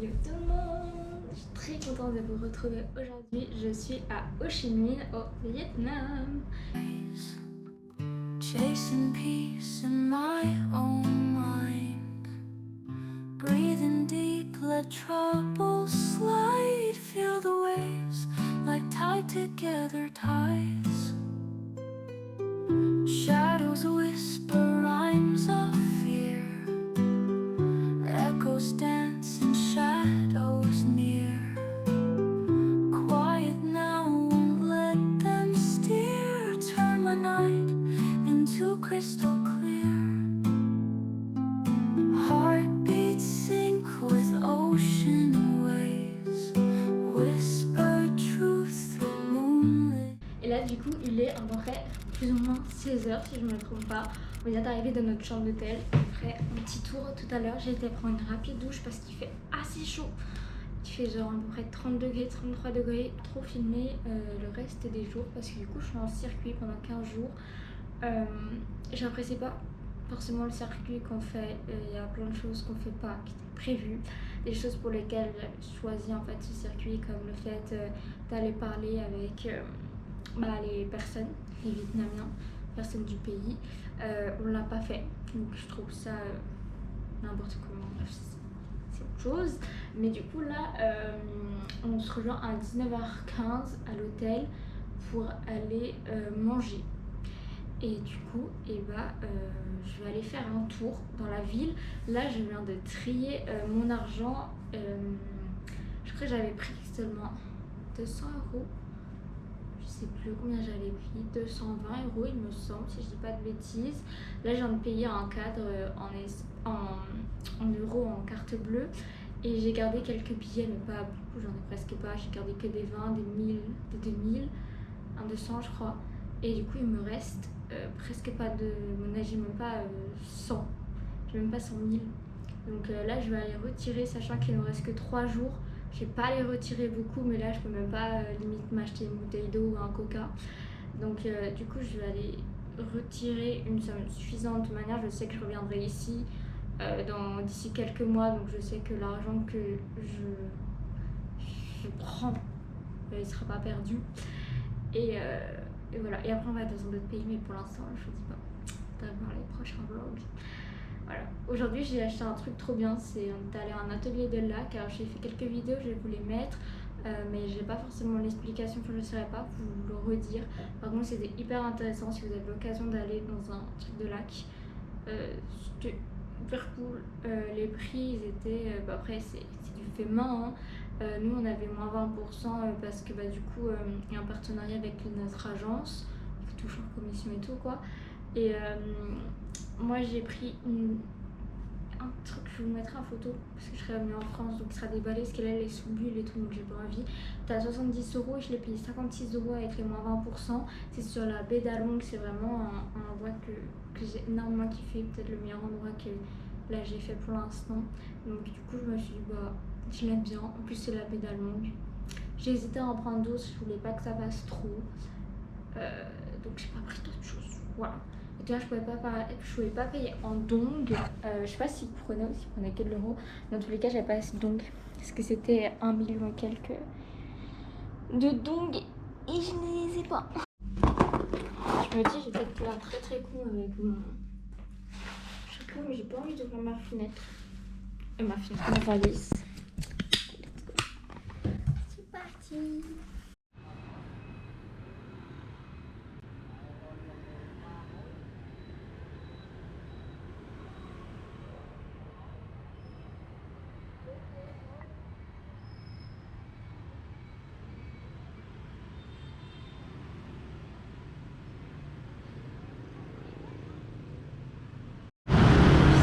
Yo tout le monde, je suis très contente de vous retrouver aujourd'hui. Je suis à Ho Chi Minh au Vietnam. Chasing peace in my own mind, breathing deep, let trouble slide, feel the waves like tied together ties. Shadows whisper rhymes of fear, echoes dance in shadows near. Quiet now, won't let them steer. Turn my night into crystal clear. Heartbeats sync with ocean waves, whisper truth through moonlit. Et là du coup il est à peu près plus ou moins 16h si je me trompe pas. On vient d'arriver dans notre chambre d'hôtel. On ferait un petit tour tout à l'heure. J'ai été prendre une rapide douche parce qu'il fait assez chaud. Il fait genre à peu près 30 degrés, 33 degrés. Trop filmé le reste des jours parce que du coup je suis en circuit pendant 15 jours. J'apprécie pas forcément le circuit qu'on fait. Il y a plein de choses qu'on fait pas, qui étaient prévues. Des choses pour lesquelles j'ai choisi en fait ce circuit, comme le fait d'aller parler avec les personnes, les Vietnamiens, personnes du pays. On l'a pas fait, donc je trouve ça n'importe comment. Bref, c'est autre chose. Mais du coup là, on se rejoint à 19h15 à l'hôtel pour aller manger. Et du coup, je vais aller faire un tour dans la ville. Là, je viens de trier mon argent. Je crois que j'avais pris seulement 200 euros. Je sais plus combien j'avais pris. 220 euros, il me semble, si je dis pas de bêtises. Là, je viens de payer un cadre en euros en carte bleue. Et j'ai gardé quelques billets, mais pas beaucoup, j'en ai presque pas. J'ai gardé que des 20, des 1000, des 2000, un 200 je crois. Et du coup, il me reste presque pas de monnaie, j'ai même pas 100, j'ai même pas 100 000. Donc là, je vais aller retirer, sachant qu'il ne me reste que 3 jours. Je vais pas les retirer beaucoup, mais là, je peux même pas limite m'acheter une bouteille d'eau ou un coca. Donc du coup, je vais aller retirer une somme suffisante. De toute manière, je sais que je reviendrai ici d'ici quelques mois, donc je sais que l'argent que je prends, il sera pas perdu. Et voilà, et après on va être dans un autre pays, mais pour l'instant je vous dis pas, on va voir les prochains vlogs. Voilà, aujourd'hui j'ai acheté un truc trop bien, c'est d'aller à un atelier de lac. Alors j'ai fait quelques vidéos, je vais vous les mettre, mais j'ai pas forcément l'explication, je ne saurais pas vous le redire. Par contre c'était hyper intéressant si vous avez l'occasion d'aller dans un truc de lac. C'était hyper cool, les prix ils étaient, après c'est du fait main, hein. Nous on avait moins 20% parce que du coup il y a un partenariat avec notre agence qui touche en commission et tout quoi. Et moi j'ai pris un truc, je vais vous mettrai en photo parce que je serai revenue en France, donc il sera déballé parce qu'elle est sous bulle et tout, donc j'ai pas envie. C'était à 70 euros et je l'ai payé 56 euros avec les moins 20%. C'est sur la baie d'Along, c'est vraiment un endroit que j'ai énormément kiffé, peut-être le meilleur endroit que là j'ai fait pour l'instant. Donc du coup je me suis dit je l'aime bien, en plus c'est la baie d'Along. J'ai hésité à en prendre d'autres, je voulais pas que ça passe trop, donc j'ai pas pris d'autres choses, voilà. Et tu vois, je pouvais pas payer en dong, je sais pas si vous prenez ou si vous prenez que de l'euro. Dans tous les cas j'avais pas assez de dong, parce que c'était 1 million et quelques de dong et je ne les ai pas. Je me dis j'ai peut-être l'air très très con avec mon chapeau, mais j'ai pas envie d'ouvrir ma fenêtre. Ma valise. C'est parti.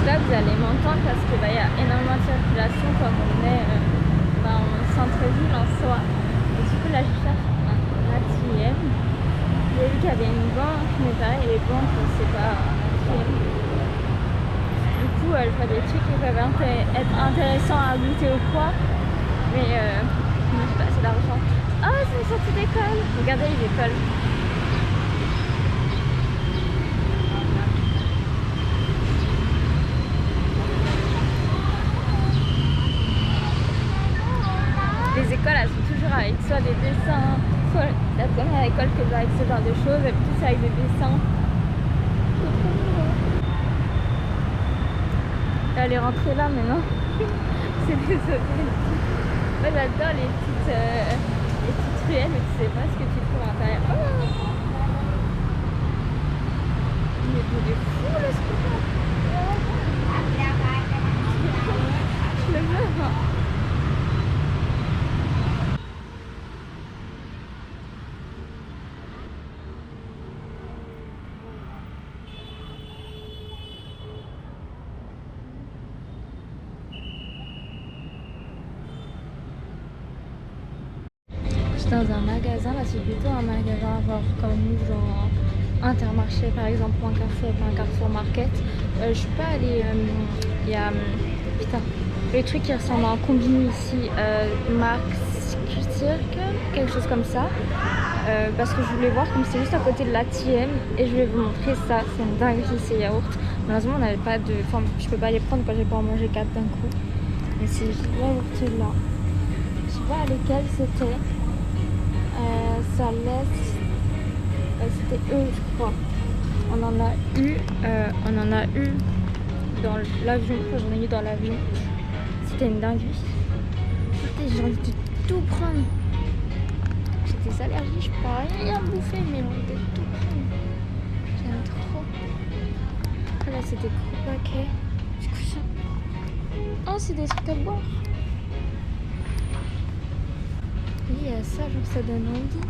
Là vous allez m'entendre parce que y a énormément de circulation comme on est en centre-ville en soi. Et du coup là je cherche un ATM. J'ai vu qu'il y avait une banque, mais pareil les banques c'est pas un ATM. Du coup je vois des trucs qui peuvent être intéressants à goûter ou quoi. Mais moi j'ai pas assez d'argent. Oh c'est une sortie d'école. Regardez les écoles. avec soit des dessins, soit la première école que j'ai avec ce genre de choses, et plus avec des dessins. Elle est rentrée là maintenant. C'est désolé. Moi j'adore les petites ruelles, mais tu sais pas ce que tu trouves à l'intérieur. Oh, il est fou le scooter. Je le veux. Dans un magasin, là c'est plutôt un magasin genre comme nous, genre Intermarché par exemple, ou un Carrefour Market. Je suis pas allée, il y a putain, le truc qui ressemble à un combini ici, Max Circle, quelque chose comme ça, parce que je voulais voir comme c'est juste à côté de l'ATM et je vais vous montrer ça. C'est une dinguerie ces yaourts. Malheureusement on n'avait pas de, enfin je peux pas les prendre quand j'ai pas en manger 4 d'un coup, mais c'est yaourt là, je sais pas lesquels c'était. Ça laisse, c'était eux je crois. On en a eu dans l'avion, quand j'en ai eu dans l'avion. C'était une dinguerie. J'ai envie de tout prendre. J'ai des allergies, je peux rien bouffer, mais j'ai envie de tout prendre. J'aime trop. Ah là c'est des gros paquets. Du coup ça. Oh c'est des trucs à boire. Oui, il y a ça, genre ça donne envie.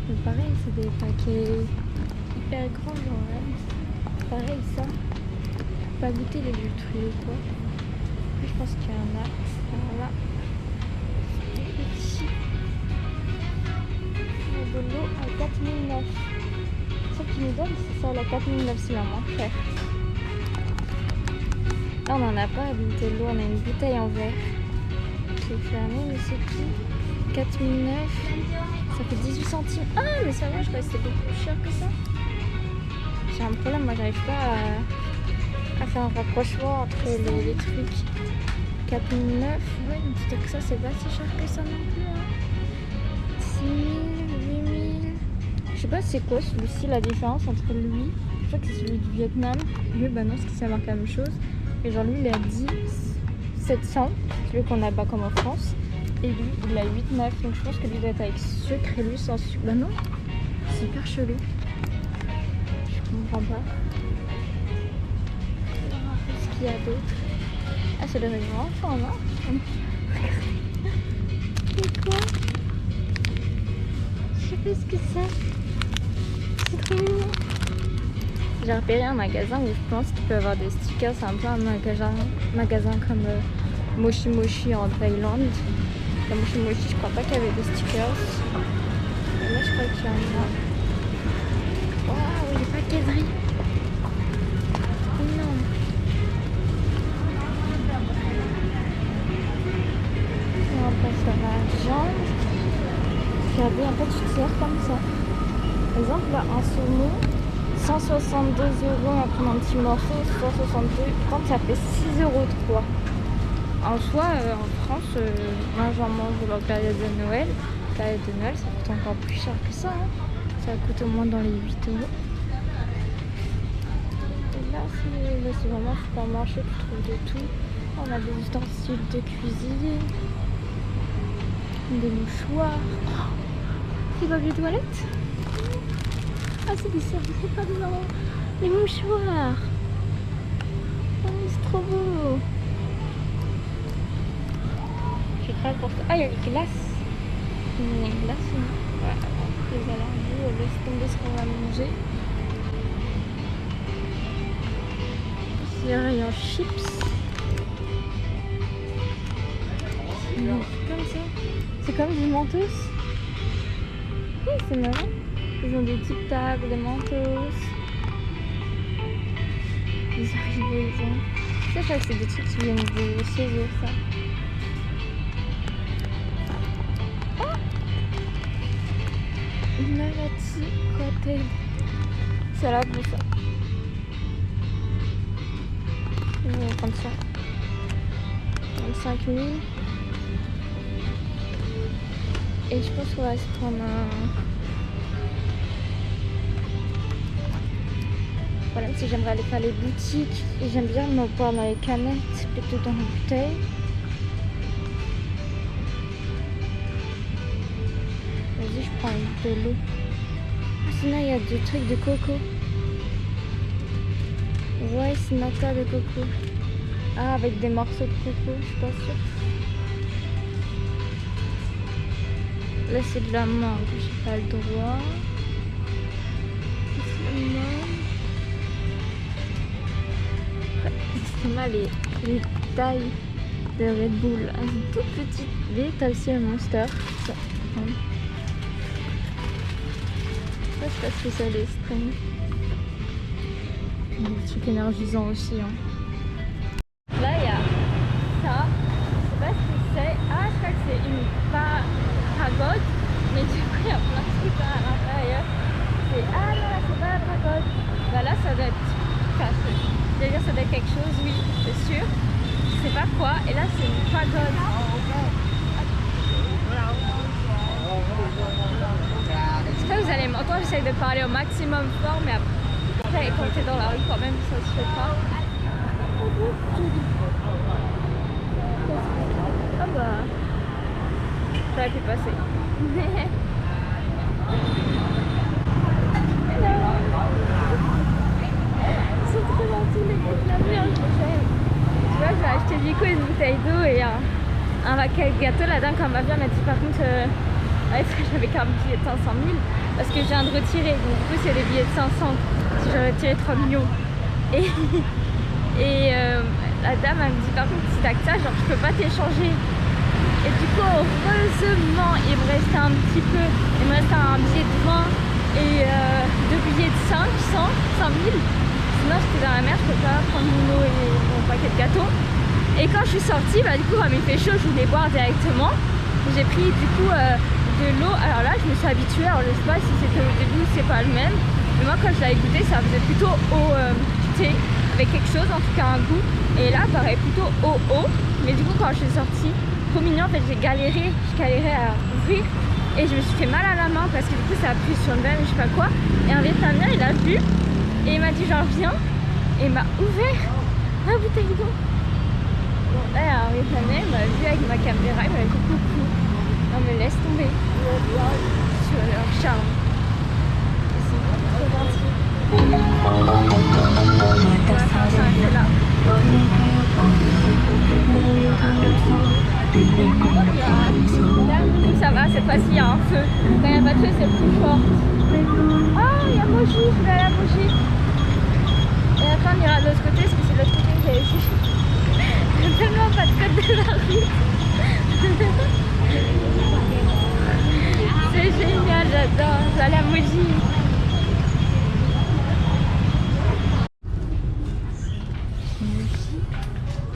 Mais pareil, c'est des paquets hyper grands, genre là. Pareil, ça. Pas goûter les jus de fruits ou quoi. Je pense qu'il y en a. Alors là, ici. De l'eau à 4009. Ça qui nous donne, c'est ça, la 4009, c'est la moins chère. Là, on n'en a pas à goûter de l'eau, on a une bouteille en verre. C'est fermé, mais c'est tout. 4009, ça fait 18 centimes. Ah mais ça va, je crois que c'était beaucoup plus cher que ça. J'ai un problème, moi j'arrive pas à faire un rapprochement entre les trucs. 4009, ouais, donc c'est que ça c'est pas si cher que ça non plus. Hein. 6000, 8000. Je sais pas c'est quoi celui-ci la différence entre lui. Je crois que c'est celui du Vietnam. Lui bah non, parce que ça marque la même chose. Et genre lui il a 10 700, celui qu'on a bas comme en France. Et lui, il a 8,9, donc je pense que lui doit être avec sucre et lui sans sucre. Bah non, c'est hyper chelou. Je comprends pas. Qu'est-ce qu'il y a d'autre? Ah, c'est le rayon enfant, non? C'est quoi? Je sais pas ce que c'est. C'est trop mignon. J'ai repéré un magasin où je pense qu'il peut avoir des stickers. C'est un peu un magasin comme Moshi Moshi en Thaïlande. Comme Moshi Moshi, je crois pas qu'il y avait des stickers. Et là, je crois qu'il y en a. Waouh, les paqueteries. Énorme. Et on passe à la viande. Regardez, en fait, tu tires comme ça. Par exemple, là, un saumon, 162 €, un petit morceau, 162. Quand ça fait 6 € de quoi? En soi, en France, moi j'en mange dans la période de Noël. La période de Noël, ça coûte encore plus cher que ça. Hein. Ça coûte au moins dans les 8 €. Et là, c'est vraiment un supermarché, tu trouves de tout. On a des ustensiles de cuisine, des mouchoirs. Oh, c'est pas des toilettes? Ah, c'est des serviettes, pardon. Les mouchoirs. Oh, c'est trop beau. Pour ça. Ah, il y a les glaces. Il y a les glaces. Voilà. Les allergies, laisse tomber ce qu'on va manger. C'est un rayon chips. Non, comme ça. C'est comme du mentos. Oui, c'est marrant. Ils ont des petites tables, des mentos. Des arrivaisons. Ça, je crois que c'est des trucs qui viennent de chez eux, ça. Navati côté. C'est là pour ça. Je vais prendre ça. 25 000. Et je pense qu'on va se prendre un... Le problème c'est que j'aimerais aller faire les boutiques et j'aime bien me boire dans les canettes plutôt dans les bouteilles. Vas-y, je prends de l'eau. Sinon il y a des trucs de coco. Ouais, c'est nata de coco. Ah, avec des morceaux de coco, je suis pas sûre. Là c'est de la mangue, j'ai pas le droit. C'est mal les tailles de Red Bull. Elles sont toutes petites. Mais t'as aussi un Monster. Ça. Je sais pas ce que c'est les strings. Des trucs énergisants aussi. Hein. Là il y a ça. Je sais pas ce que c'est. Ah, je crois que c'est une pagode. Mais du coup il y a plein de trucs à l'intérieur. Ah non, là c'est pas la pagode. Bah là ça doit être cassé. C'est-à-dire ça doit être quelque chose, oui, c'est sûr. Je sais pas quoi. Et là c'est une pagode. J'espère que vous allez m'entendre. J'essaie de parler au maximum fort, mais après quand t'es dans la rue quand même ça se fait pas. Ah bah ça a pu passer. Ils sont trop gentils les gars de la merde. Tu vois, j'ai acheté du coup une bouteille d'eau et un paquet de gâteaux. La dame quand m'a bien m'a dit par contre j'avais quand même billet de 500 000 parce que je viens de retirer, donc du coup c'est des billets de 500 si j'ai retiré 3 millions et la dame elle me dit par contre si t'as que ça genre je peux pas t'échanger. Et du coup heureusement il me restait un petit peu, il me restait un billet de 20 et deux billets de 500 000. Sinon j'étais dans la merde, je peux pas prendre mon eau et mon paquet de gâteaux. Et quand je suis sortie, bah du coup comme il fait chaud je voulais boire directement. J'ai pris du coup de l'eau. Alors là je me suis habituée, alors je sais pas si c'était au début c'est pas le même. Mais moi quand je l'avais goûté ça faisait plutôt au thé avec quelque chose, en tout cas un goût. Et là pareil plutôt au eau. Mais du coup quand je suis sortie, trop mignon en fait, je galérais à ouvrir. Et je me suis fait mal à la main parce que du coup ça a pris sur le même je sais pas quoi. Et un Vietnamien il a vu et il m'a dit genre viens. Et il m'a ouvert la bouteille d'eau. Bon là un Vietnamien il m'a vu avec ma caméra, il m'a dit coucou. Non mais laisse tomber. Sur leur charme. Ils sont trop gentils. C'est là. Ça va, cette fois-ci il y a un feu. Quand il n'y a pas de feu, c'est plus fort. Oh, il y a Moji, je vais aller à Moji. Et après, on ira de l'autre côté, parce que c'est de l'autre côté que j'avais vu. Il y a tellement pas de code de la rue. C'est génial, j'adore. Je vais aller à Moji.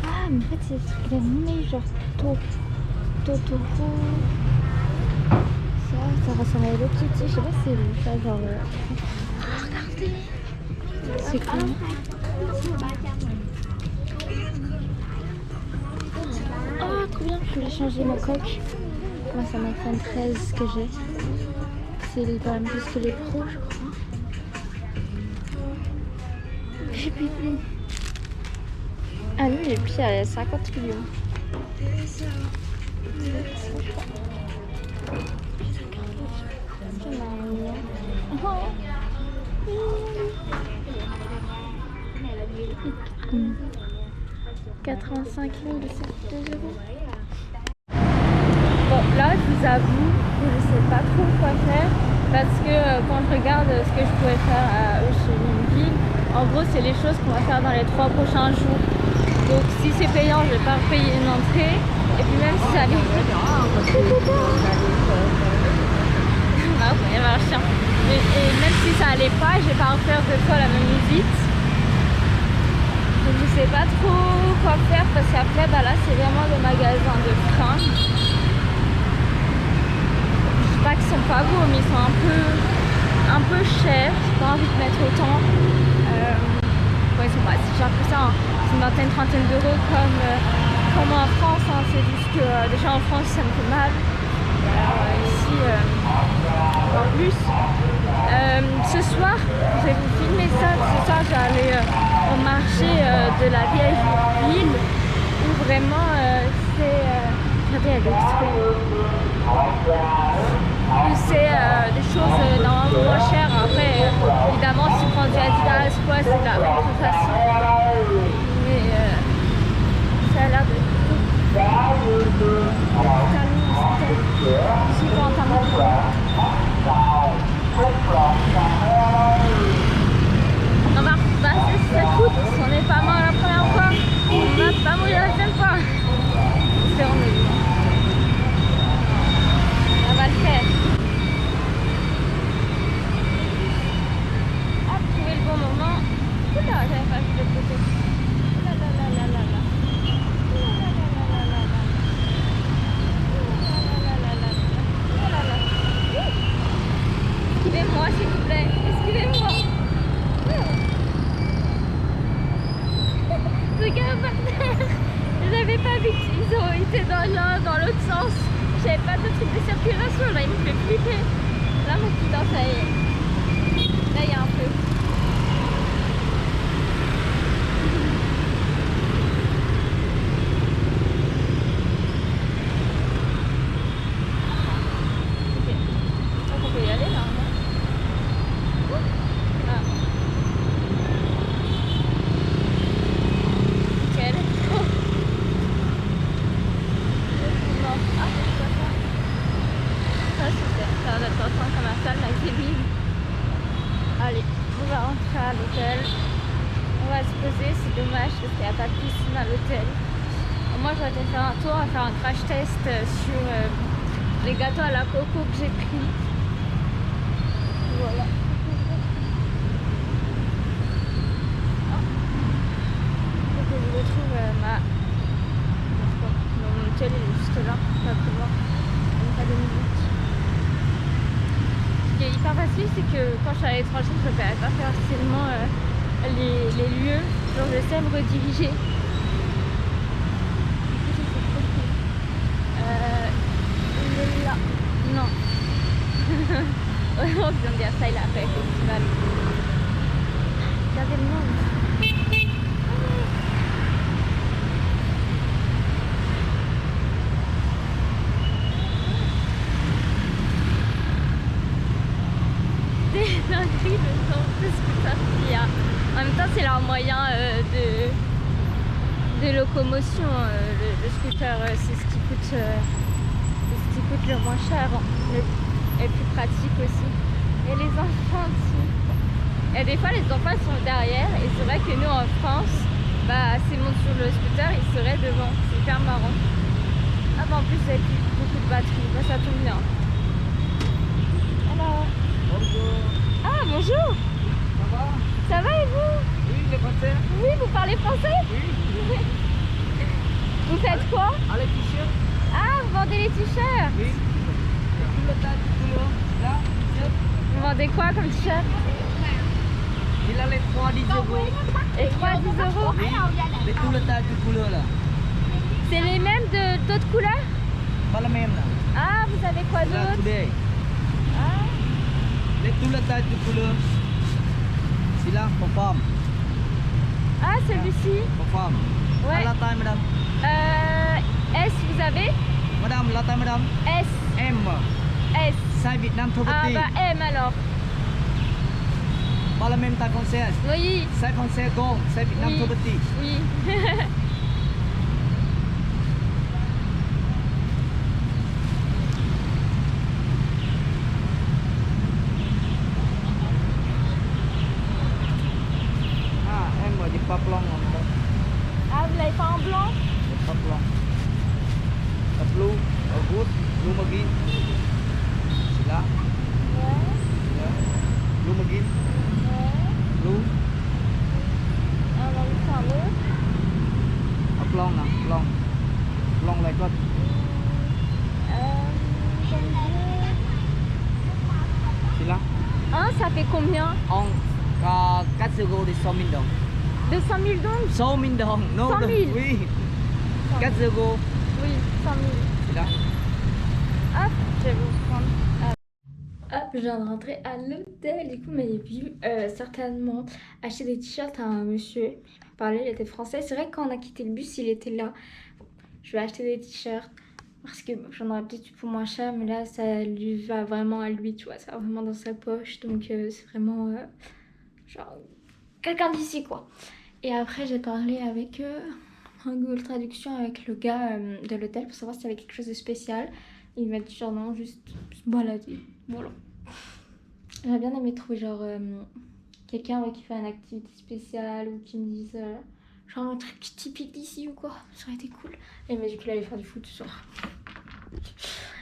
Ah, mais en fait, c'est ce truc animé, genre Totoro. Ça ressemble à Hello Kitty, je sais pas si c'est ça, genre. Oh, regardez! C'est cool. Oh, trop bien! Je voulais changer ma coque. Moi, c'est un iPhone 13 que j'ai. C'est quand même plus que les pros, je crois. J'ai pipi. Ah, lui, les pieds à 50 millions. Mmh. 85 000, c'est 2 euros. Bon, là, je vous avoue que je sais pas trop quoi faire parce que quand je regarde ce que je pourrais faire chez Linky, en gros, c'est les choses qu'on va faire dans les 3 prochains jours. Donc, si c'est payant, je vais pas payer une entrée. Et puis, même si ça allait. Ah, il y avait un chien. Et même si ça allait pas, je vais pas refaire 2 fois la même visite. Donc je sais pas trop quoi faire parce qu'après bah là c'est vraiment le magasin de fringues. Je sais pas qu'ils sont pas beaux mais ils sont un peu chers. J'ai pas envie de mettre autant. Bon, ils sont pas si chers que ça. Hein. C'est une vingtaine, trentaine d'euros comme en France. Hein. C'est juste que déjà en France ça me fait mal. Ici, en plus, ce soir, je vais vous filmer ça. Ce soir, j'allais au marché de la vieille ville où vraiment c'est. Regardez, elle est où c'est des choses normalement moins chères. Après, évidemment, si tu prends du Adidas, quoi, c'est de la contrefaçon. Mais ça a l'air de. On va repasser ce foot, on n'est pas mort la première fois, on va pas mourir la deuxième fois. C'est on est bien. On va le faire. Ah, trouver le bon moment. Oula, j'avais pas vu de l'autre côté. Là là là là là là. Excusez-moi s'il vous plaît, excusez-moi. Regarde par terre. J'avais pas vu qu'ils ont été dans l'un, dans l'autre sens. J'avais pas de truc de circulation, là il me fait flipper. Là mon putain ça y est. Là il y a un peu. Allez, on va rentrer à l'hôtel. On va se poser, c'est dommage parce qu'il n'y a pas de piscine à l'hôtel. Moi j'ai été faire un tour, à faire un crash test sur les gâteaux à la coco que j'ai pris. Voilà. Faut que je retrouve mon hôtel, il est juste là, pas plus loin. Même pas 2 minutes. Ce qui est hyper facile, c'est que quand je suis à l'étranger, je ne peux pas faire facilement les lieux. Donc je sais me rediriger. Il est là. Non. On vient de dire ça, il a fait le festival. Regardez le monde. En même temps, c'est leur moyen de locomotion. Le scooter, c'est ce qui coûte le moins cher et plus pratique aussi. Et les enfants aussi. Et des fois, les enfants sont derrière. Et c'est vrai que nous, en France, s'ils montent sur le scooter, ils seraient devant. C'est hyper marrant. Ah bah en plus, il n'y a plus beaucoup de batterie. Ça tombe bien. Alors. Bonjour. Ah, bonjour. Ça va? Ça va et vous? Oui, les français. Oui, vous parlez français? Oui. Vous faites quoi? Ah, les t-shirts. Ah, vous vendez les t-shirts? Oui. Tout le tas de couleurs. Là, Vous vendez quoi comme t-shirt? il a les 3 10 euros. Et 3 10 euros? Oui. Les tout le tas de couleurs là. C'est les mêmes d'autres couleurs? Pas le même là. Ah, vous avez quoi Là, d'autre? today. Ah, Les tout le tas de couleurs. Celui-là, pour femme. ah celui-ci? Pour femme. Ouais. À la taille, madame. S, vous avez? Madame, la taille, madame. S, M. S. Size Vietnam trop Ah petit. bah M alors. Pas la même taille française. Oui, Size français grand. Size Vietnam Oui. trop petit. oui. Ah, em gọi dịch pas blanc. Ah, vous l'avez pas en blanc? Pas blanc. A blue, a wood, blue magin. Celui-là. Ouais, Yeah. Blue magin. ouais. Blue. On va vous faire l'autre. A blanc nè, blanc. Blanc lại con. Comme bleu. Celui-là. Un, ça fait combien? On 4 euros de 100 000 đồng. 200 000 donc? 100 000 đồng. No, 100 000. Oui. 4 euros. Oui, 100 000. Celui-là. Hop, Je viens de rentrer à l'hôtel, du coup, vous m'avez vu certainement acheter des t-shirts à un monsieur. Il m'a parlé, il était français. C'est vrai que quand on a quitté le bus, il était là. Je vais acheter des t-shirts parce que j'en aurais peut-être eu pour moins cher, mais là, ça lui va vraiment à lui, tu vois. Ça va vraiment dans sa poche, donc c'est vraiment genre quelqu'un d'ici, quoi. Et après, j'ai parlé avec un Google Traduction avec le gars de l'hôtel pour savoir s'il y avait quelque chose de spécial. Il m'a dit genre non, juste se balader. Voilà. J'aurais bien aimé trouver genre quelqu'un qui fait une activité spéciale ou qui me dise genre un truc typique d'ici ou quoi. Ça aurait été cool. Et il m'a dit qu'il allait faire du foot ce soir.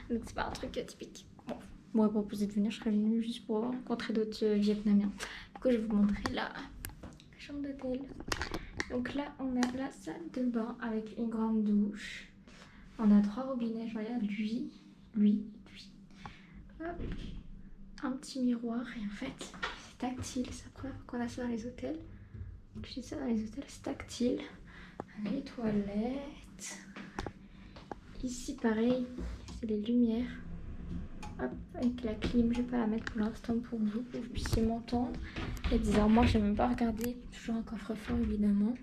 Donc c'est pas un truc typique. Bon, on m'aurait proposé de venir, je serais venue juste pour rencontrer d'autres Vietnamiens. Du coup, je vais vous montrer la chambre d'hôtel. Donc là, on a la salle de bain avec une grande douche. On a 3 robinets, je regarde lui. Hop. Un petit miroir et en fait, c'est tactile. C'est la première fois qu'on a ça dans les hôtels. Donc, j'ai ça dans les hôtels, c'est tactile. Les toilettes. Ici, pareil, c'est les lumières. Hop, avec la clim, je vais pas la mettre pour l'instant pour vous que vous puissiez m'entendre. Il y a des armoires, je n'ai même pas regardé. Toujours un coffre-fort évidemment.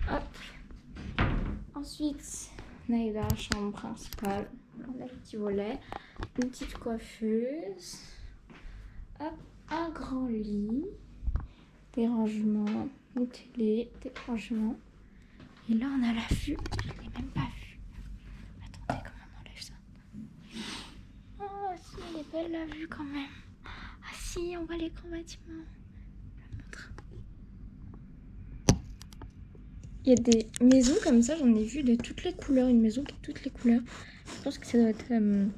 Hop. Ensuite, on arrive dans la chambre principale. On a le petit volet, une petite coiffeuse. Hop, un grand lit. Des rangements, une télé, des rangements. Et là, on a la vue. Je l'ai même pas vue. Attendez, comment on enlève ça? Oh, si, elle est belle la vue quand même. Ah si, on voit les grands bâtiments. Je vous montre. Il y a des maisons comme ça, j'en ai vu de toutes les couleurs. Une maison qui a toutes les couleurs. Je pense que ça doit être une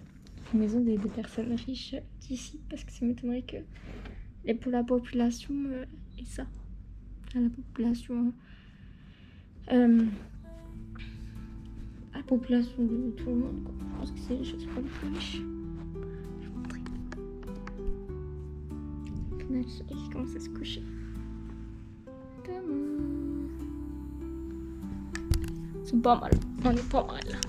maison des personnes riches d'ici. Parce que ça m'étonnerait que pour la population et ça. La population... la population de tout le monde, quoi. Je pense que c'est les choses pour les plus riches. Je vais vous montrer. On a le soleil qui commence à se coucher. C'est pas mal. On est pas mal.